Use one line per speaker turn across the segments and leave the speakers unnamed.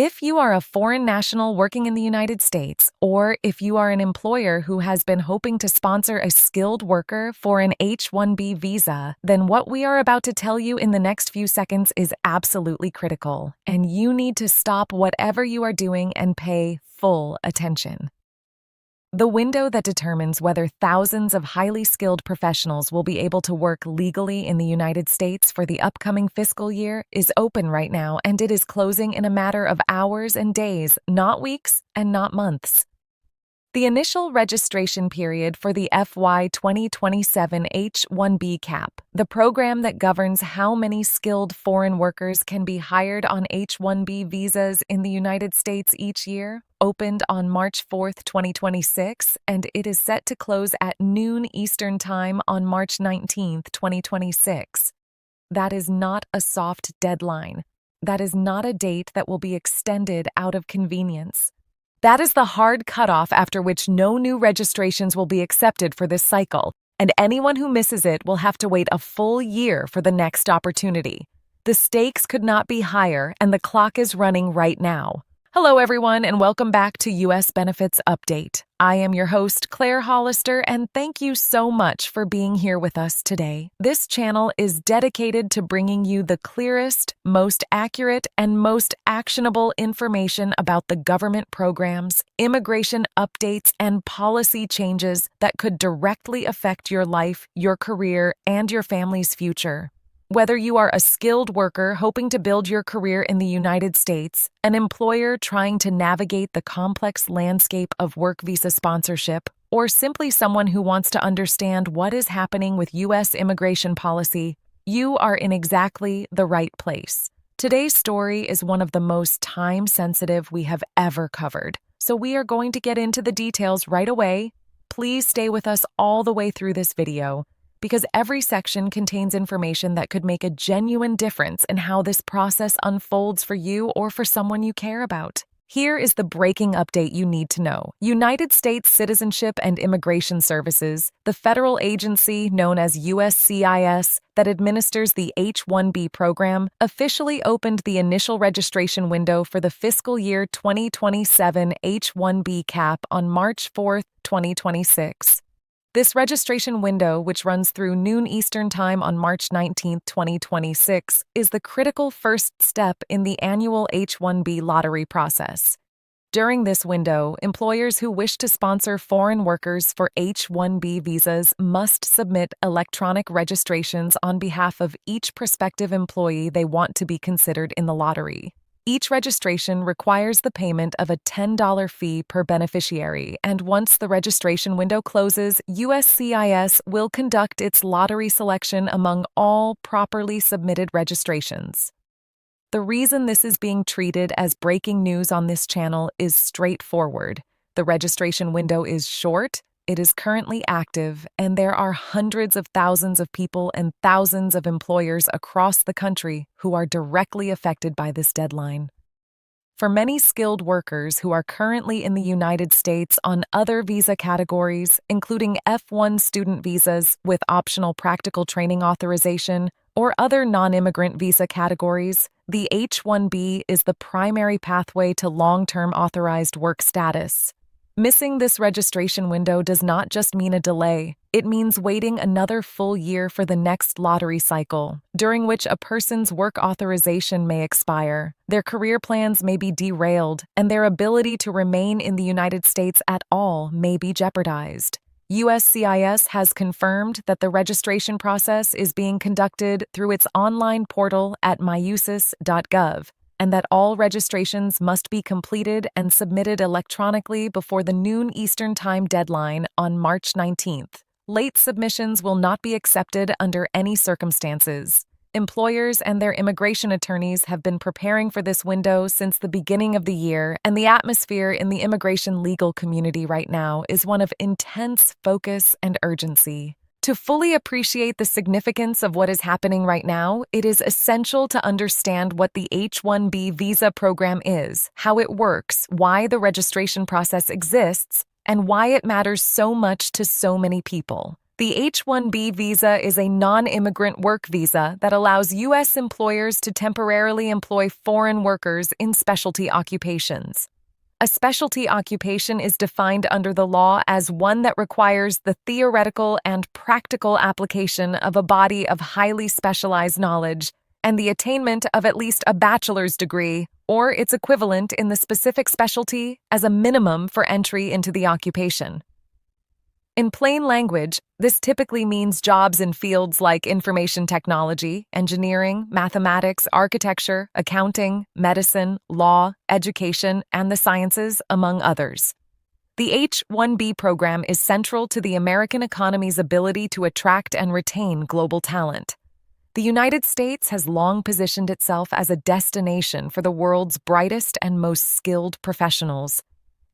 If you are a foreign national working in the United States, or if you are an employer who has been hoping to sponsor a skilled worker for an H-1B visa, then what we are about to tell you in the next few seconds is absolutely critical, and you need to stop whatever you are doing and pay full attention. The window that determines whether thousands of highly skilled professionals will be able to work legally in the United States for the upcoming fiscal year is open right now, and it is closing in a matter of hours and days, not weeks and not months. The initial registration period for the FY 2027 H-1B cap, the program that governs how many skilled foreign workers can be hired on H-1B visas in the United States each year, opened on March 4, 2026, and it is set to close at noon Eastern Time on March 19, 2026. That is not a soft deadline. That is not a date that will be extended out of convenience. That is the hard cutoff after which no new registrations will be accepted for this cycle, and anyone who misses it will have to wait a full year for the next opportunity. The stakes could not be higher, and the clock is running right now. Hello, everyone, and welcome back to U.S. Benefits Update. I am your host, Claire Hollister, and thank you so much for being here with us today. This channel is dedicated to bringing you the clearest, most accurate, and most actionable information about the government programs, immigration updates, and policy changes that could directly affect your life, your career, and your family's future. Whether you are a skilled worker hoping to build your career in the United States, an employer trying to navigate the complex landscape of work visa sponsorship, or simply someone who wants to understand what is happening with U.S. immigration policy, you are in exactly the right place. Today's story is one of the most time-sensitive we have ever covered, so we are going to get into the details right away. Please stay with us all the way through this video, because every section contains information that could make a genuine difference in how this process unfolds for you or for someone you care about. Here is the breaking update you need to know. United States Citizenship and Immigration Services, the federal agency known as USCIS that administers the H-1B program, officially opened the initial registration window for the fiscal year 2027 H-1B cap on March 4, 2026. This registration window, which runs through noon Eastern Time on March 19, 2026, is the critical first step in the annual H-1B lottery process. During this window, employers who wish to sponsor foreign workers for H-1B visas must submit electronic registrations on behalf of each prospective employee they want to be considered in the lottery. Each registration requires the payment of a $10 fee per beneficiary, and once the registration window closes, USCIS will conduct its lottery selection among all properly submitted registrations. The reason this is being treated as breaking news on this channel is straightforward. The registration window is short, it is currently active, and there are hundreds of thousands of people and thousands of employers across the country who are directly affected by this deadline. For many skilled workers who are currently in the United States on other visa categories, including F-1 student visas with optional practical training authorization, or other non-immigrant visa categories, the H-1B is the primary pathway to long-term authorized work status. Missing this registration window does not just mean a delay. It means waiting another full year for the next lottery cycle, during which a person's work authorization may expire, their career plans may be derailed, and their ability to remain in the United States at all may be jeopardized. USCIS has confirmed that the registration process is being conducted through its online portal at myusis.gov, and that all registrations must be completed and submitted electronically before the noon Eastern Time deadline on March 19th. Late submissions will not be accepted under any circumstances. Employers and their immigration attorneys have been preparing for this window since the beginning of the year, and the atmosphere in the immigration legal community right now is one of intense focus and urgency. To fully appreciate the significance of what is happening right now, it is essential to understand what the H-1B visa program is, how it works, why the registration process exists, and why it matters so much to so many people. The H-1B visa is a non-immigrant work visa that allows U.S. employers to temporarily employ foreign workers in specialty occupations. A specialty occupation is defined under the law as one that requires the theoretical and practical application of a body of highly specialized knowledge and the attainment of at least a bachelor's degree or its equivalent in the specific specialty as a minimum for entry into the occupation. In plain language, this typically means jobs in fields like information technology, engineering, mathematics, architecture, accounting, medicine, law, education, and the sciences, among others. The H-1B program is central to the American economy's ability to attract and retain global talent. The United States has long positioned itself as a destination for the world's brightest and most skilled professionals,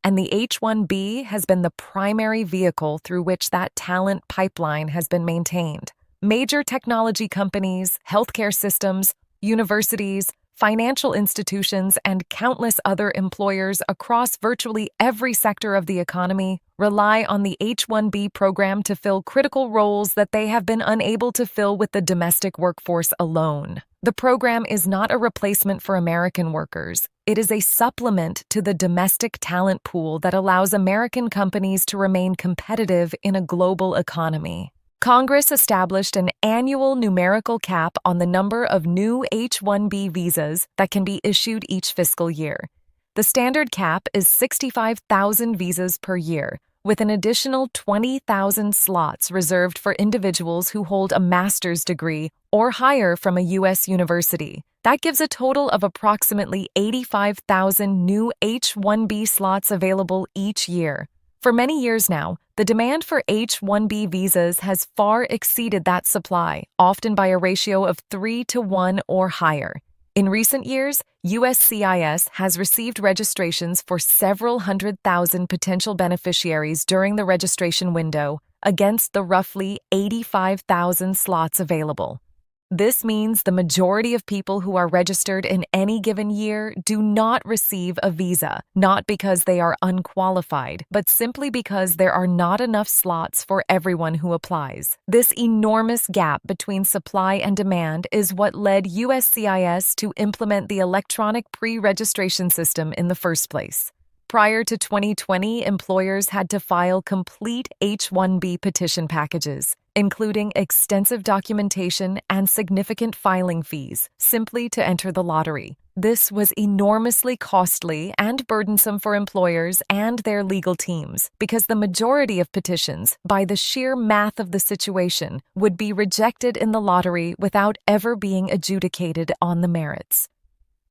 and the H-1B has been the primary vehicle through which that talent pipeline has been maintained. Major technology companies, healthcare systems, universities, financial institutions, and countless other employers across virtually every sector of the economy rely on the H-1B program to fill critical roles that they have been unable to fill with the domestic workforce alone. The program is not a replacement for American workers. It is a supplement to the domestic talent pool that allows American companies to remain competitive in a global economy. Congress established an annual numerical cap on the number of new H-1B visas that can be issued each fiscal year. The standard cap is 65,000 visas per year, with an additional 20,000 slots reserved for individuals who hold a master's degree or higher from a U.S. university. That gives a total of approximately 85,000 new H-1B slots available each year. For many years now, the demand for H-1B visas has far exceeded that supply, often by a ratio of 3-to-1 or higher. In recent years, USCIS has received registrations for several 100,000 potential beneficiaries during the registration window, against the roughly 85,000 slots available. This means the majority of people who are registered in any given year do not receive a visa, not because they are unqualified, but simply because there are not enough slots for everyone who applies. This enormous gap between supply and demand is what led USCIS to implement the electronic pre-registration system in the first place. Prior to 2020, employers had to file complete H-1B petition packages, including extensive documentation and significant filing fees, simply to enter the lottery. This was enormously costly and burdensome for employers and their legal teams, because the majority of petitions, by the sheer math of the situation, would be rejected in the lottery without ever being adjudicated on the merits.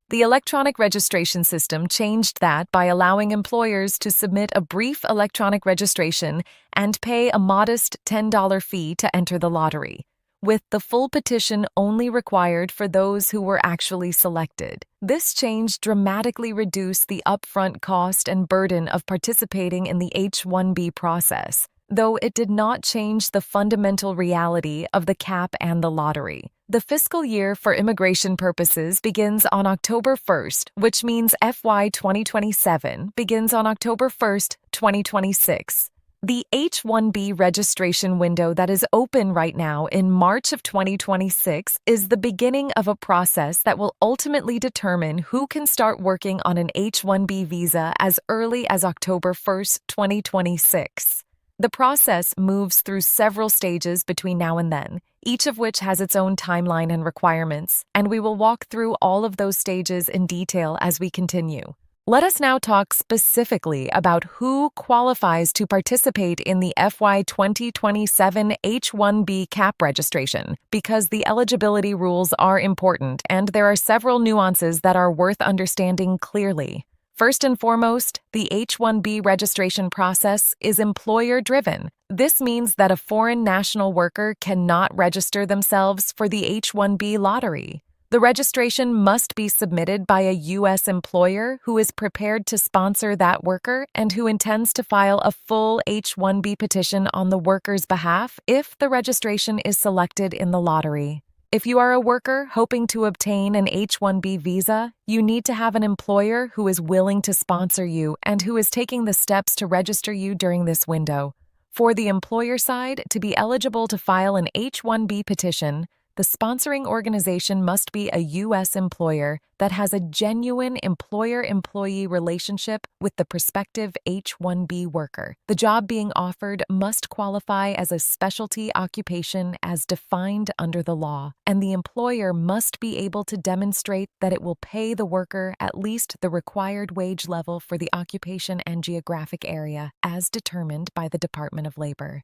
The electronic registration system changed that by allowing employers to submit a brief electronic registration and pay a modest $10 fee to enter the lottery, with the full petition only required for those who were actually selected. This change dramatically reduced the upfront cost and burden of participating in the H-1B process, though it did not change the fundamental reality of the cap and the lottery. The fiscal year for immigration purposes begins on October 1st, which means FY 2027 begins on October 1st, 2026. The H-1B registration window that is open right now in March of 2026 is the beginning of a process that will ultimately determine who can start working on an H-1B visa as early as October 1st, 2026. The process moves through several stages between now and then, each of which has its own timeline and requirements, and we will walk through all of those stages in detail as we continue. Let us now talk specifically about who qualifies to participate in the FY 2027 H-1B cap registration, because the eligibility rules are important and there are several nuances that are worth understanding clearly. First and foremost, the H-1B registration process is employer-driven. This means that a foreign national worker cannot register themselves for the H-1B lottery. The registration must be submitted by a U.S. employer who is prepared to sponsor that worker and who intends to file a full H-1B petition on the worker's behalf if the registration is selected in the lottery. If you are a worker hoping to obtain an H-1B visa, you need to have an employer who is willing to sponsor you and who is taking the steps to register you during this window. For the employer side, to be eligible to file an H-1B petition, the sponsoring organization must be a U.S. employer that has a genuine employer-employee relationship with the prospective H-1B worker. The job being offered must qualify as a specialty occupation as defined under the law, and the employer must be able to demonstrate that it will pay the worker at least the required wage level for the occupation and geographic area as determined by the Department of Labor.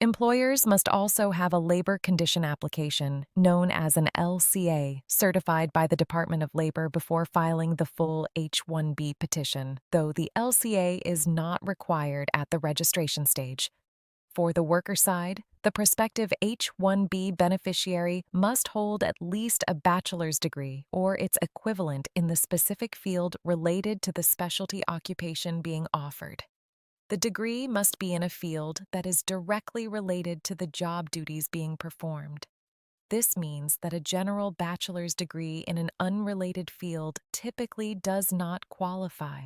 Employers must also have a labor condition application, known as an LCA, certified by the Department of Labor before filing the full H-1B petition, though the LCA is not required at the registration stage. For the worker side, the prospective H-1B beneficiary must hold at least a bachelor's degree or its equivalent in the specific field related to the specialty occupation being offered. The degree must be in a field that is directly related to the job duties being performed. This means that a general bachelor's degree in an unrelated field typically does not qualify.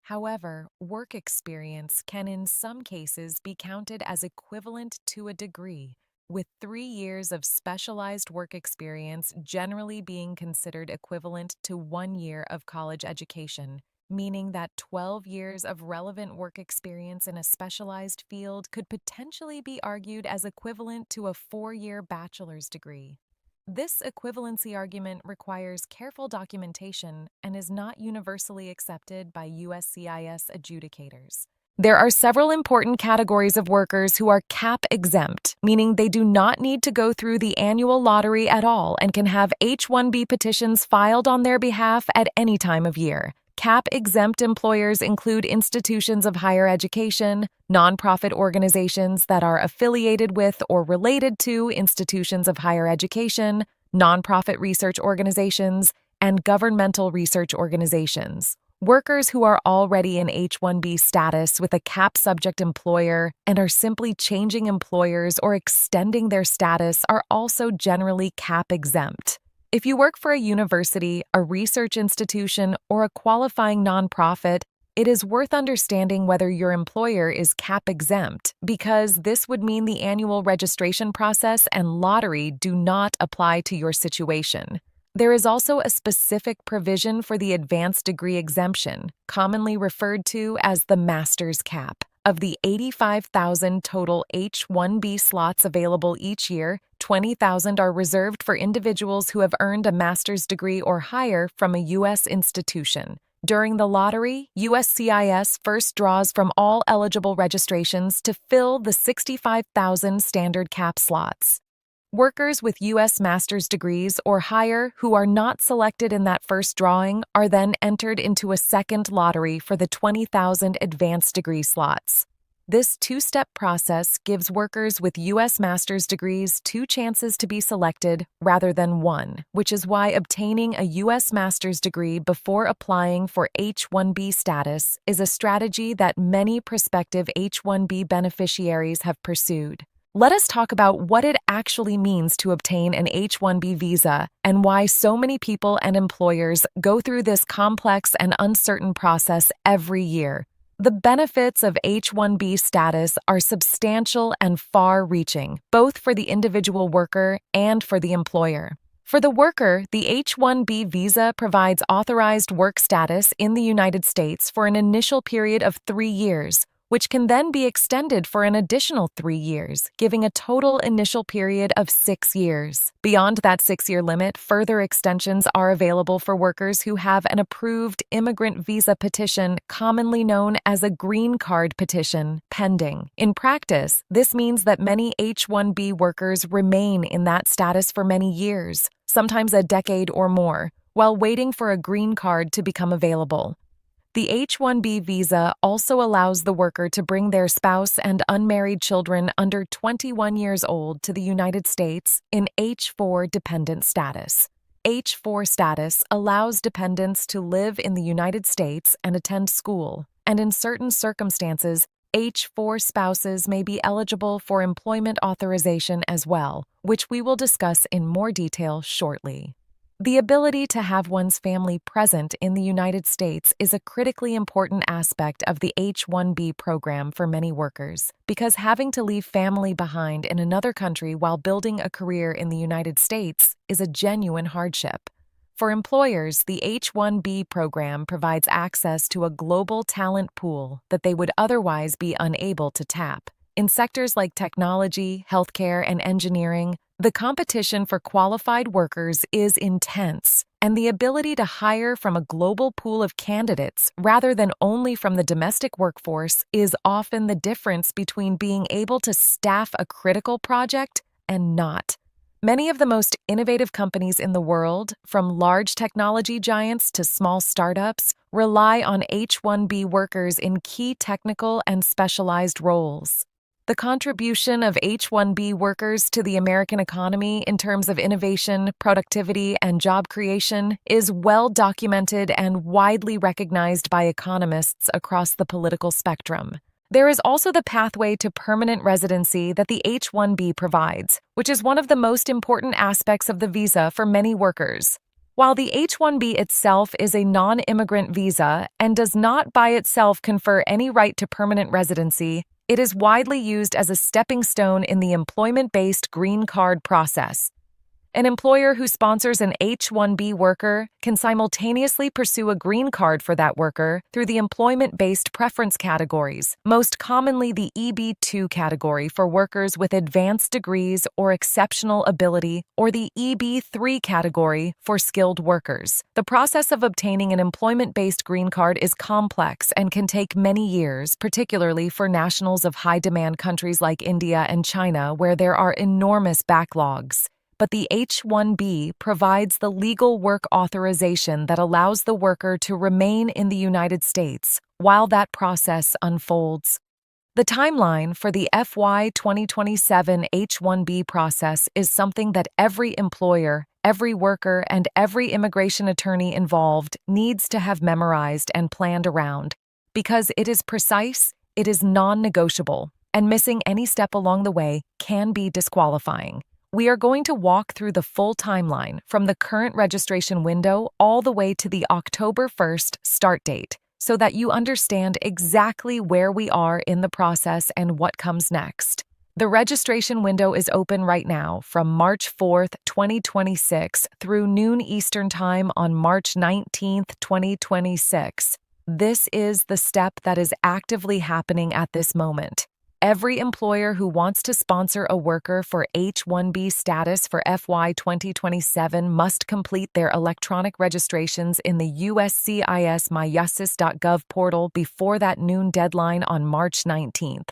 However, work experience can in some cases be counted as equivalent to a degree, with 3 years of specialized work experience generally being considered equivalent to 1 year of college education, meaning that 12 years of relevant work experience in a specialized field could potentially be argued as equivalent to a 4-year bachelor's degree. This equivalency argument requires careful documentation and is not universally accepted by USCIS adjudicators. There are several important categories of workers who are cap-exempt, meaning they do not need to go through the annual lottery at all and can have H-1B petitions filed on their behalf at any time of year. Cap-exempt employers include institutions of higher education, nonprofit organizations that are affiliated with or related to institutions of higher education, nonprofit research organizations, and governmental research organizations. Workers who are already in H-1B status with a cap-subject employer and are simply changing employers or extending their status are also generally cap-exempt. If you work for a university, a research institution, or a qualifying nonprofit, it is worth understanding whether your employer is cap-exempt, because this would mean the annual registration process and lottery do not apply to your situation. There is also a specific provision for the advanced degree exemption, commonly referred to as the master's cap. Of the 85,000 total H-1B slots available each year, 20,000 are reserved for individuals who have earned a master's degree or higher from a U.S. institution. During the lottery, USCIS first draws from all eligible registrations to fill the 65,000 standard cap slots. Workers with U.S. master's degrees or higher who are not selected in that first drawing are then entered into a second lottery for the 20,000 advanced degree slots. This two-step process gives workers with U.S. master's degrees 2 chances to be selected rather than 1, which is why obtaining a U.S. master's degree before applying for H-1B status is a strategy that many prospective H-1B beneficiaries have pursued. Let us talk about what it actually means to obtain an H-1B visa and why so many people and employers go through this complex and uncertain process every year. The benefits of H-1B status are substantial and far-reaching, both for the individual worker and for the employer. For the worker, the H-1B visa provides authorized work status in the United States for an initial period of 3 years, which can then be extended for an additional 3 years, giving a total initial period of 6 years. Beyond that 6-year limit, further extensions are available for workers who have an approved immigrant visa petition, commonly known as a green card petition, pending. In practice, this means that many H-1B workers remain in that status for many years, sometimes a decade or more, while waiting for a green card to become available. The H-1B visa also allows the worker to bring their spouse and unmarried children under 21 years old to the United States in H-4 dependent status. H-4 status allows dependents to live in the United States and attend school, and in certain circumstances, H-4 spouses may be eligible for employment authorization as well, which we will discuss in more detail shortly. The ability to have one's family present in the United States is a critically important aspect of the H-1B program for many workers, because having to leave family behind in another country while building a career in the United States is a genuine hardship. For employers, the H-1B program provides access to a global talent pool that they would otherwise be unable to tap. In sectors like technology, healthcare, and engineering, the competition for qualified workers is intense, and the ability to hire from a global pool of candidates rather than only from the domestic workforce is often the difference between being able to staff a critical project and not. Many of the most innovative companies in the world, from large technology giants to small startups, rely on H-1B workers in key technical and specialized roles. The contribution of H-1B workers to the American economy in terms of innovation, productivity, and job creation is well documented and widely recognized by economists across the political spectrum. There is also the pathway to permanent residency that the H-1B provides, which is one of the most important aspects of the visa for many workers. While the H-1B itself is a non-immigrant visa and does not by itself confer any right to permanent residency, it is widely used as a stepping stone in the employment-based green card process. An employer who sponsors an H-1B worker can simultaneously pursue a green card for that worker through the employment-based preference categories, most commonly the EB-2 category for workers with advanced degrees or exceptional ability, or the EB-3 category for skilled workers. The process of obtaining an employment-based green card is complex and can take many years, particularly for nationals of high-demand countries like India and China, where there are enormous backlogs. But the H-1B provides the legal work authorization that allows the worker to remain in the United States while that process unfolds. The timeline for the FY 2027 H-1B process is something that every employer, every worker, and every immigration attorney involved needs to have memorized and planned around. Because it is precise, it is non-negotiable, and missing any step along the way can be disqualifying. We are going to walk through the full timeline from the current registration window all the way to the October 1st start date, so that you understand exactly where we are in the process and what comes next. The registration window is open right now from March 4th, 2026 through noon Eastern Time on March 19th, 2026. This is the step that is actively happening at this moment. Every employer who wants to sponsor a worker for H-1B status for FY 2027 must complete their electronic registrations in the USCIS myusis.gov portal before that noon deadline on March 19th.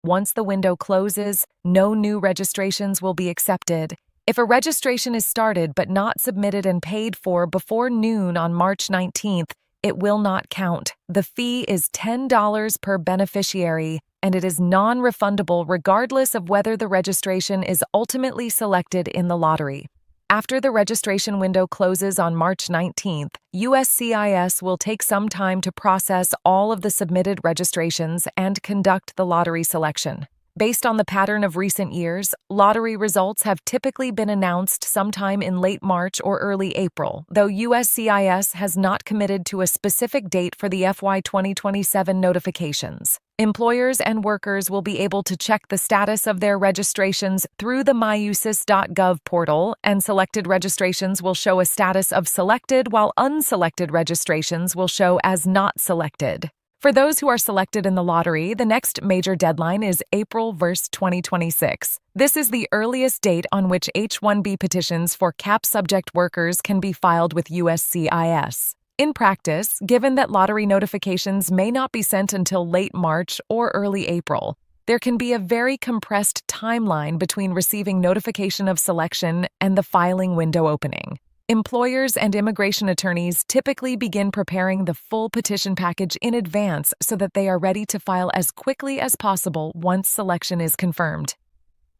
Once the window closes, no new registrations will be accepted. If a registration is started but not submitted and paid for before noon on March 19th, it will not count. The fee is $10 per beneficiary, and it is non-refundable regardless of whether the registration is ultimately selected in the lottery. After the registration window closes on March 19th, USCIS will take some time to process all of the submitted registrations and conduct the lottery selection. Based on the pattern of recent years, lottery results have typically been announced sometime in late March or early April, though USCIS has not committed to a specific date for the FY 2027 notifications. Employers and workers will be able to check the status of their registrations through the myusis.gov portal, and selected registrations will show a status of selected, while unselected registrations will show as not selected. For those who are selected in the lottery, the next major deadline is April 1st, 2026. This is the earliest date on which H-1B petitions for cap-subject workers can be filed with USCIS. In practice, given that lottery notifications may not be sent until late March or early April, there can be a very compressed timeline between receiving notification of selection and the filing window opening. Employers and immigration attorneys typically begin preparing the full petition package in advance so that they are ready to file as quickly as possible once selection is confirmed.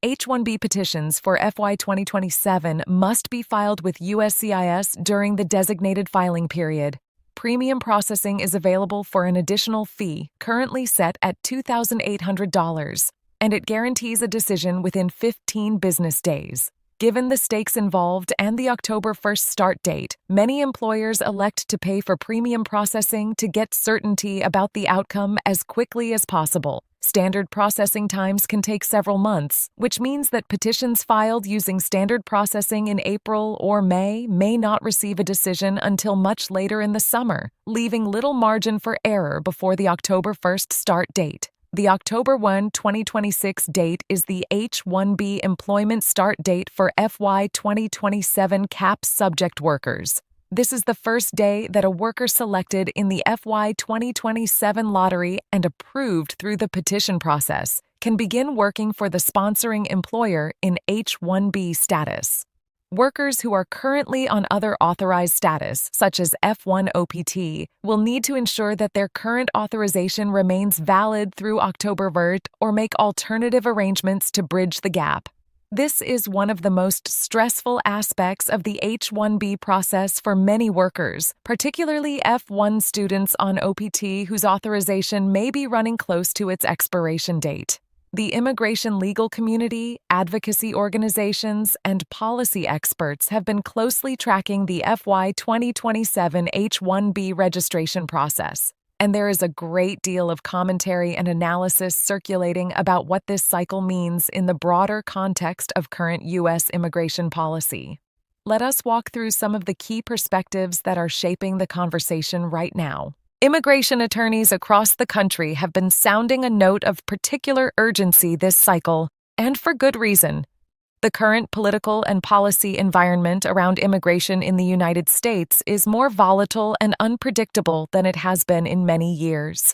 H-1B petitions for FY 2027 must be filed with USCIS during the designated filing period. Premium processing is available for an additional fee, currently set at $2,800, and it guarantees a decision within 15 business days. Given the stakes involved and the October 1st start date, many employers elect to pay for premium processing to get certainty about the outcome as quickly as possible. Standard processing times can take several months, which means that petitions filed using standard processing in April or may not receive a decision until much later in the summer, leaving little margin for error before the October 1st start date. The October 1, 2026 date is the H-1B employment start date for FY 2027 CAP subject workers. This is the first day that a worker selected in the FY 2027 lottery and approved through the petition process can begin working for the sponsoring employer in H-1B status. Workers who are currently on other authorized status, such as F1 OPT, will need to ensure that their current authorization remains valid through October 1st or make alternative arrangements to bridge the gap. This is one of the most stressful aspects of the H-1B process for many workers, particularly F1 students on OPT whose authorization may be running close to its expiration date. The immigration legal community, advocacy organizations, and policy experts have been closely tracking the FY 2027 H-1B registration process, and there is a great deal of commentary and analysis circulating about what this cycle means in the broader context of current U.S. immigration policy. Let us walk through some of the key perspectives that are shaping the conversation right now. Immigration attorneys across the country have been sounding a note of particular urgency this cycle, and for good reason. The current political and policy environment around immigration in the United States is more volatile and unpredictable than it has been in many years.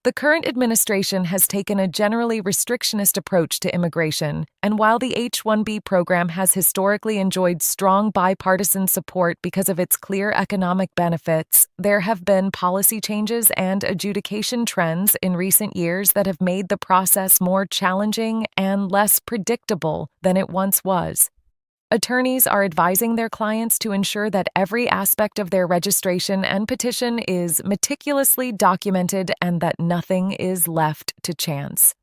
The current administration has taken a generally restrictionist approach to immigration, and while the H-1B program has historically enjoyed strong bipartisan support because of its clear economic benefits, there have been policy changes and adjudication trends in recent years that have made the process more challenging and less predictable than it once was. Attorneys are advising their clients to ensure that every aspect of their registration and petition is meticulously documented and that nothing is left to chance.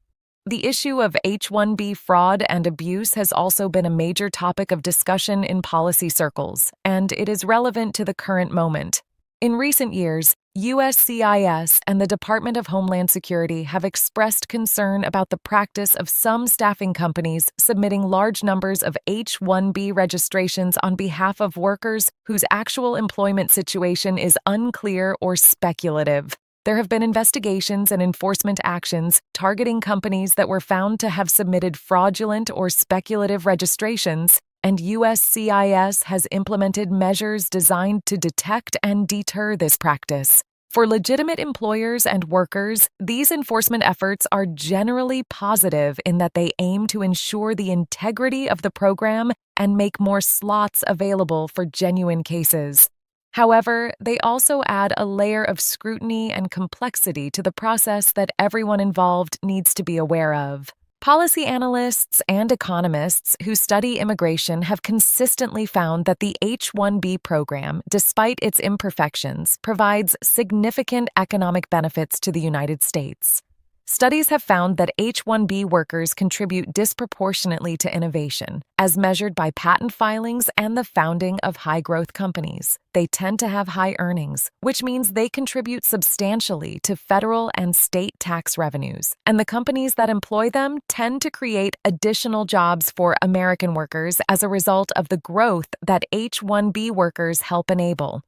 The issue of H-1B fraud and abuse has also been a major topic of discussion in policy circles, and it is relevant to the current moment. In recent years, USCIS and the Department of Homeland Security have expressed concern about the practice of some staffing companies submitting large numbers of H-1B registrations on behalf of workers whose actual employment situation is unclear or speculative. There have been investigations and enforcement actions targeting companies that were found to have submitted fraudulent or speculative registrations, and USCIS has implemented measures designed to detect and deter this practice. For legitimate employers and workers, these enforcement efforts are generally positive in that they aim to ensure the integrity of the program and make more slots available for genuine cases. However, they also add a layer of scrutiny and complexity to the process that everyone involved needs to be aware of. Policy analysts and economists who study immigration have consistently found that the H-1B program, despite its imperfections, provides significant economic benefits to the United States. Studies have found that H-1B workers contribute disproportionately to innovation, as measured by patent filings and the founding of high-growth companies. They tend to have high earnings, which means they contribute substantially to federal and state tax revenues, and the companies that employ them tend to create additional jobs for American workers as a result of the growth that H-1B workers help enable.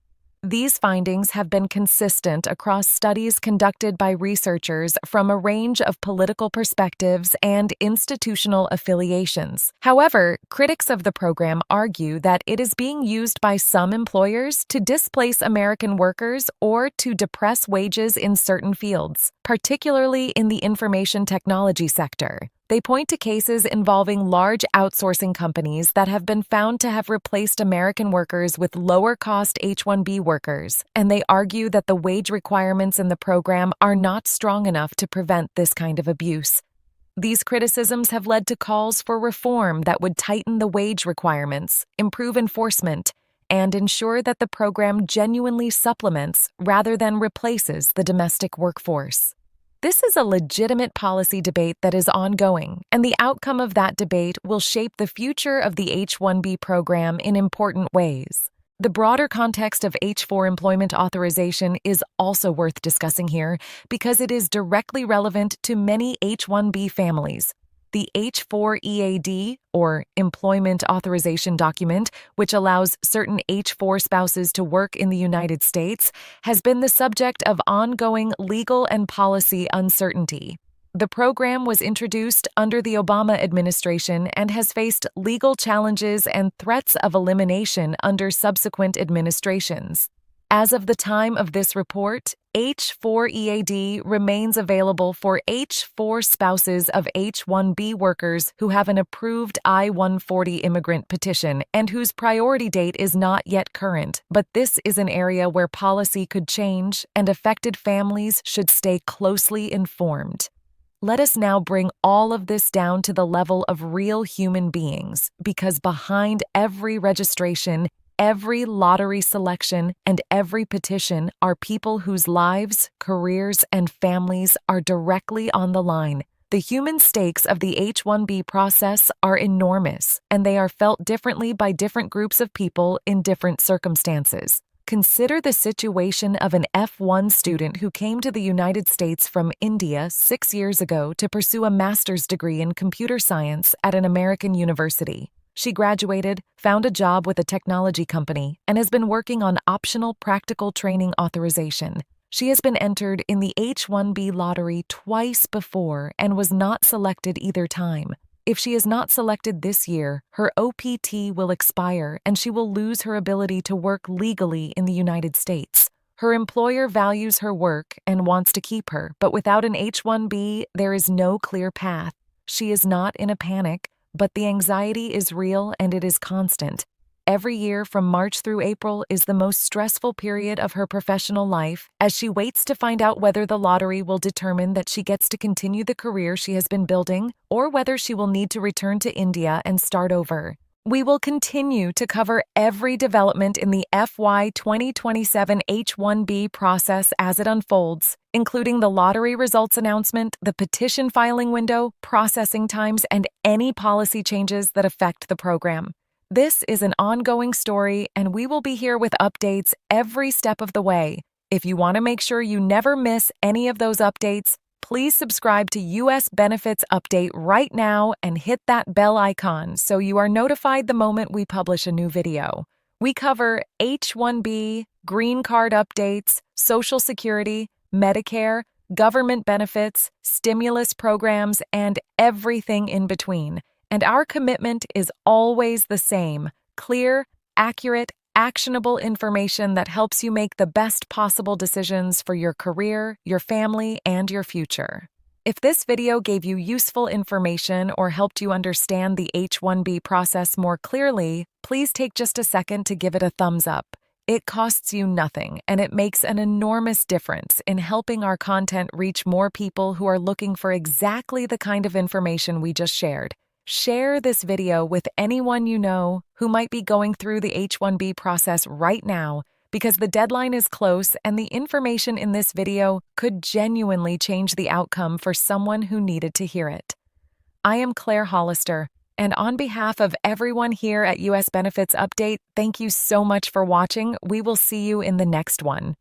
These findings have been consistent across studies conducted by researchers from a range of political perspectives and institutional affiliations. However, critics of the program argue that it is being used by some employers to displace American workers or to depress wages in certain fields, particularly in the information technology sector. They point to cases involving large outsourcing companies that have been found to have replaced American workers with lower-cost H-1B workers, and they argue that the wage requirements in the program are not strong enough to prevent this kind of abuse. These criticisms have led to calls for reform that would tighten the wage requirements, improve enforcement, and ensure that the program genuinely supplements rather than replaces the domestic workforce. This is a legitimate policy debate that is ongoing, and the outcome of that debate will shape the future of the H-1B program in important ways. The broader context of H-4 employment authorization is also worth discussing here because it is directly relevant to many H-1B families. The H-4 EAD, or Employment Authorization Document, which allows certain H-4 spouses to work in the United States, has been the subject of ongoing legal and policy uncertainty. The program was introduced under the Obama administration and has faced legal challenges and threats of elimination under subsequent administrations. As of the time of this report, H-4 EAD remains available for H-4 spouses of H-1B workers who have an approved I-140 immigrant petition and whose priority date is not yet current, but this is an area where policy could change and affected families should stay closely informed. Let us now bring all of this down to the level of real human beings, because behind every registration, every lottery selection, and every petition are people whose lives, careers, and families are directly on the line. The human stakes of the H-1B process are enormous, and they are felt differently by different groups of people in different circumstances. Consider the situation of an F1 student who came to the United States from India 6 years ago to pursue a master's degree in computer science at an American university. She graduated, found a job with a technology company, and has been working on optional practical training authorization. She has been entered in the H-1B lottery twice before and was not selected either time. If she is not selected this year, her OPT will expire and she will lose her ability to work legally in the United States. Her employer values her work and wants to keep her, but without an H-1B, there is no clear path. She is not in a panic, but the anxiety is real and it is constant. Every year from March through April is the most stressful period of her professional life as she waits to find out whether the lottery will determine that she gets to continue the career she has been building or whether she will need to return to India and start over. We will continue to cover every development in the FY 2027 H-1B process as it unfolds, including the lottery results announcement, the petition filing window, processing times, and any policy changes that affect the program. This is an ongoing story, and we will be here with updates every step of the way. If you want to make sure you never miss any of those updates, please subscribe to U.S. Benefits Update right now and hit that bell icon so you are notified the moment we publish a new video. We cover H-1B, green card updates, Social Security, Medicare, government benefits, stimulus programs, and everything in between. And our commitment is always the same: clear, accurate, actionable information that helps you make the best possible decisions for your career, your family, and your future. If this video gave you useful information or helped you understand the H-1B process more clearly, please take just a second to give it a thumbs up. It costs you nothing, and it makes an enormous difference in helping our content reach more people who are looking for exactly the kind of information we just shared. Share this video with anyone you know who might be going through the H-1B process right now, because the deadline is close and the information in this video could genuinely change the outcome for someone who needed to hear it. I am Claire Hollister, and on behalf of everyone here at U.S. Benefits Update, thank you so much for watching. We will see you in the next one.